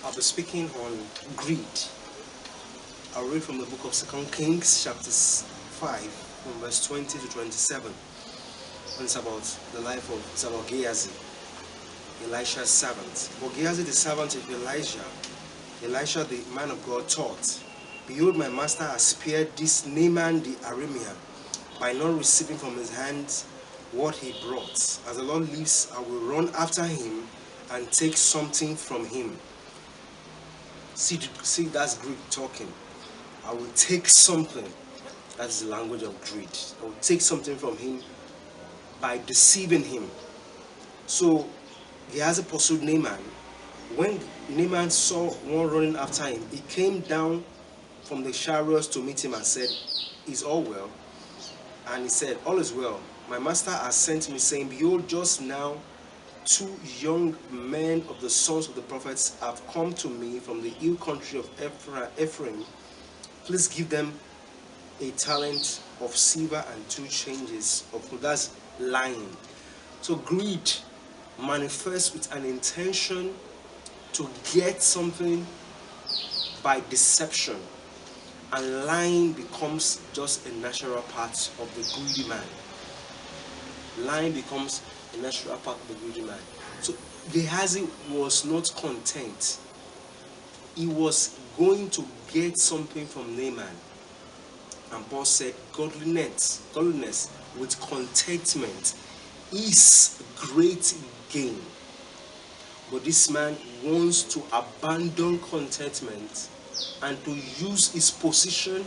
I'll be speaking on greed. I'll read from the book of 2 Kings, chapters 5, from verse 20 to 27. And it's about the life of, it's about Gehazi, Elisha's servant. But Gehazi, the servant of Elisha, the man of God, taught, "Behold, my master has spared this Naaman the Aramean by not receiving from his hands what he brought. As the Lord lives, I will run after him and take something from him." See, that's greed talking. I will take something. That's the language of greed. I will take something from him by deceiving him. So Gehazi pursued Naaman. When Naaman saw one running after him, he came down from the chariots to meet him and said, "Is all well?" And he said, "All is well. My master has sent me, saying, Behold, just now 2 young men of the sons of the prophets have come to me from the hill country of Ephraim. Please give them a talent of silver and 2 changes of gold." That's lying. So greed manifests with an intention to get something by deception, and lying becomes just a natural part of the greedy man. Lying becomes a natural part of the greedy man. So Gehazi was not content. He was going to get something from Naaman. And Paul said, godliness with contentment is great gain. But this man wants to abandon contentment and to use his position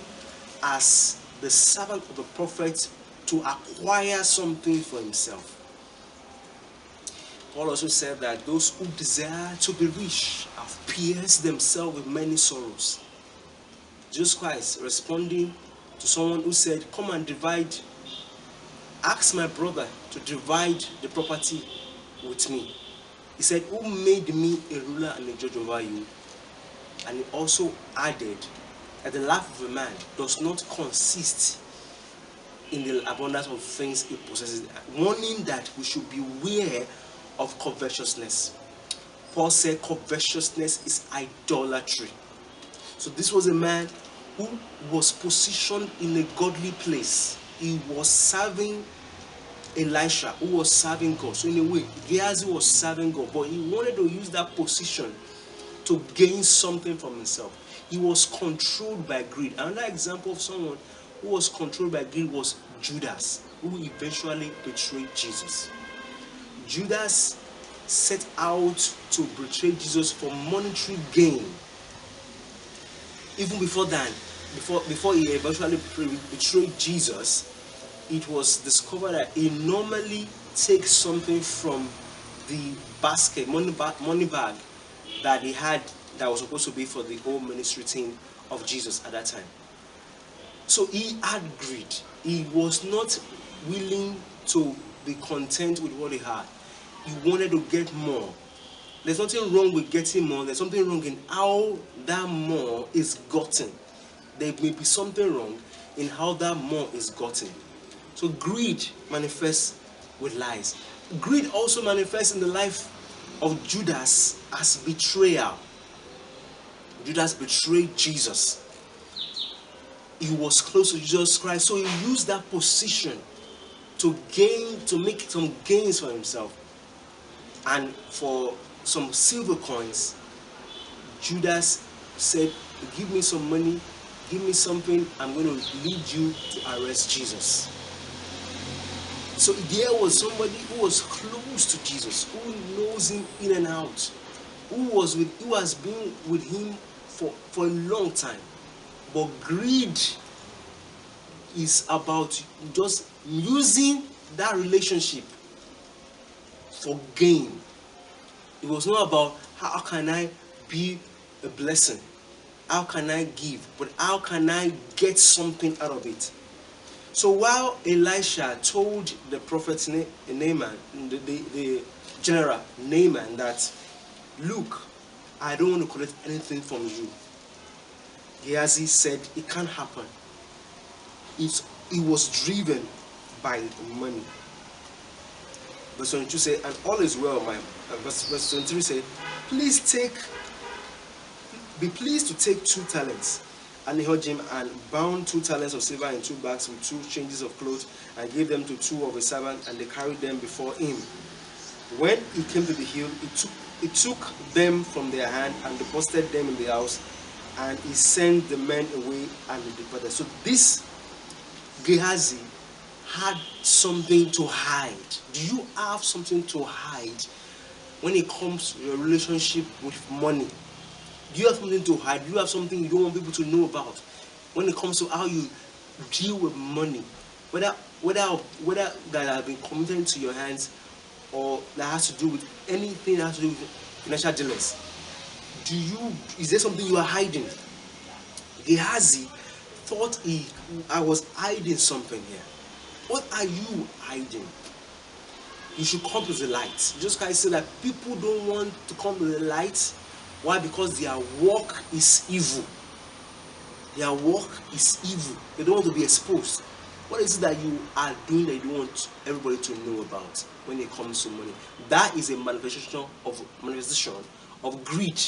as the servant of the prophet to acquire something for himself. Paul also said that those who desire to be rich have pierced themselves with many sorrows. Jesus Christ, responding to someone who said, "Come and divide, ask my brother to divide the property with me," he said, "Who made me a ruler and a judge over you?" And he also added that the life of a man does not consist in the abundance of things he possesses, warning that we should beware of covetousness. Paul said covetousness is idolatry. So this was a man who was positioned in a godly place. He was serving Elisha, who was serving God. So in a way, Gehazi was serving God, but he wanted to use that position to gain something from himself. He was controlled by greed. Another example of someone who was controlled by greed was Judas, who eventually betrayed Jesus. Judas set out to betray Jesus for monetary gain. Even before that, before he eventually betrayed Jesus, it was discovered that he normally takes something from the basket, money bag that he had, that was supposed to be for the whole ministry team of Jesus at that time. So he had greed. He was not willing to be content with what he had. He wanted to get more. There's nothing wrong with getting more. There's something wrong in how that more is gotten. There may be something wrong in how that more is gotten. So greed manifests with lies. Greed also manifests in the life of Judas as betrayal. Judas betrayed Jesus. He was close to Jesus Christ, so he used that position to make some gains for himself. And for some silver coins, Judas said, "Give me some money, give me something, I'm going to lead you to arrest Jesus." So there was somebody who was close to Jesus, who knows him in and out, who has been with him for a long time. But greed is about just using that relationship for gain. It was not about how can I be a blessing, how can I give, but how can I get something out of it. So while Elisha told the prophet Naaman, the general Naaman, that, "Look, I don't want to collect anything from you," Gehazi said, "It can't happen." He was driven by money. Verse 22 said, "And all is well, my..." Verse 23 said, "Please take be pleased to take 2 talents. And he heard him and bound 2 talents of silver in 2 bags with 2 changes of clothes, and gave them to 2 of his servants, and they carried them before him. When he came to the hill, he took them from their hand and deposited them in the house, and he sent the men away and they departed. So this Gehazi had something to hide. Do you have something to hide when it comes to your relationship with money? Do you have something to hide? Do you have something you don't want people to know about when it comes to how you deal with money? Whether that has been committed to your hands, or that has to do with anything that has to do with financial dealings. Is there something you are hiding? Gehazi thought I was hiding something here. What are you hiding? You should come to the light. Just guys say that people don't want to come to the light. Why? Because their work is evil. Their work is evil. They don't want to be exposed. What is it that you are doing that you don't want everybody to know about when it comes to money? That is a manifestation of greed.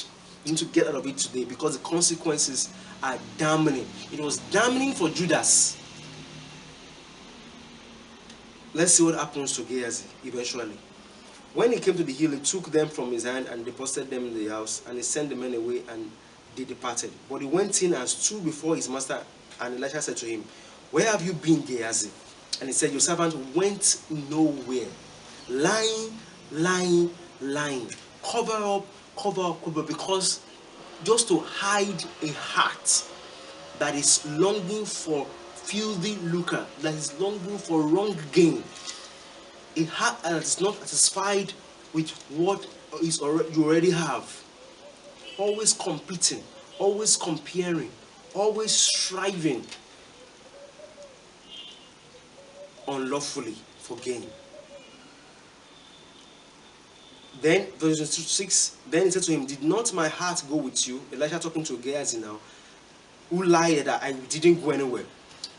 You need to get out of it today, because the consequences are damning. It was damning for Judas. Let's see what happens to Gehazi eventually. When he came to the hill, he took them from his hand and deposited them in the house, and he sent the men away, and they departed. But he went in and stood before his master, and Elisha said to him, "Where have you been, Gehazi?" And he said, "Your servant went nowhere." Lying, lying, lying. Cover up, because just to hide a heart that is longing for filthy lucre, that is longing for wrong gain. A heart that is not satisfied with what you already have. Always competing, always comparing, always striving unlawfully for gain. Then verse 6, then he said to him, "Did not my heart go with you?" Elisha talking to Gehazi now, who lied that I didn't go anywhere.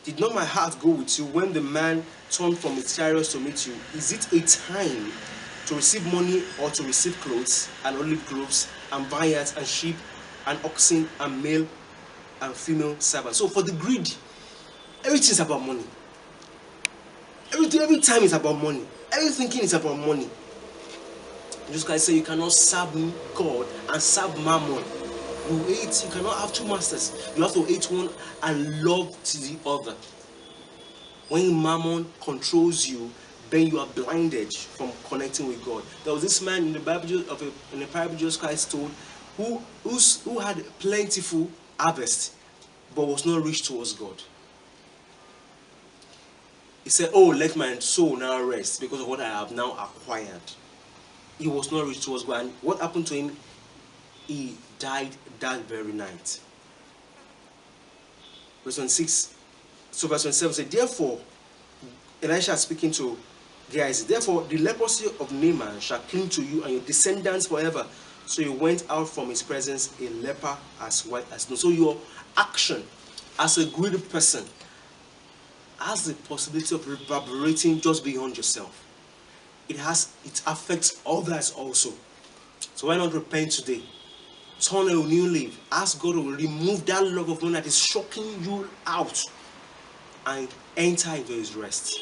"Did not my heart go with you when the man turned from his chariots to meet you? Is it a time to receive money, or to receive clothes and olive groves and vineyards and sheep and oxen and male and female servants?" So for the greed, everything is about money. Every time is about money. Everything is about money. Just guys say you cannot serve God and serve mammon. You cannot have 2 masters. You have to hate one and love to the other. When mammon controls you, then you are blinded from connecting with God. There was this man in the Bible, in the parable Jesus Christ told, who had plentiful harvest, but was not rich towards God. He said, "Oh, let my soul now rest because of what I have now acquired." He was not rich towards God. And what happened to him? He died that very night. Verse 26. So verse 27 said, therefore, Elisha speaking to Gehazi, "Therefore the leprosy of Naaman shall cling to you and your descendants forever." So he went out from his presence a leper as white as snow. So your action as a greedy person has the possibility of reverberating just beyond yourself. It affects others also. So why not repent today? Turn a new leaf. Ask God to remove that love of money that is shocking you out and enter into his rest.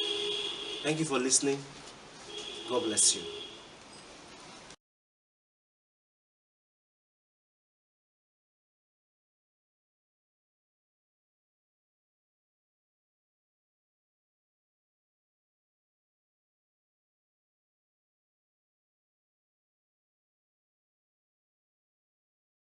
Thank you for listening. God bless you.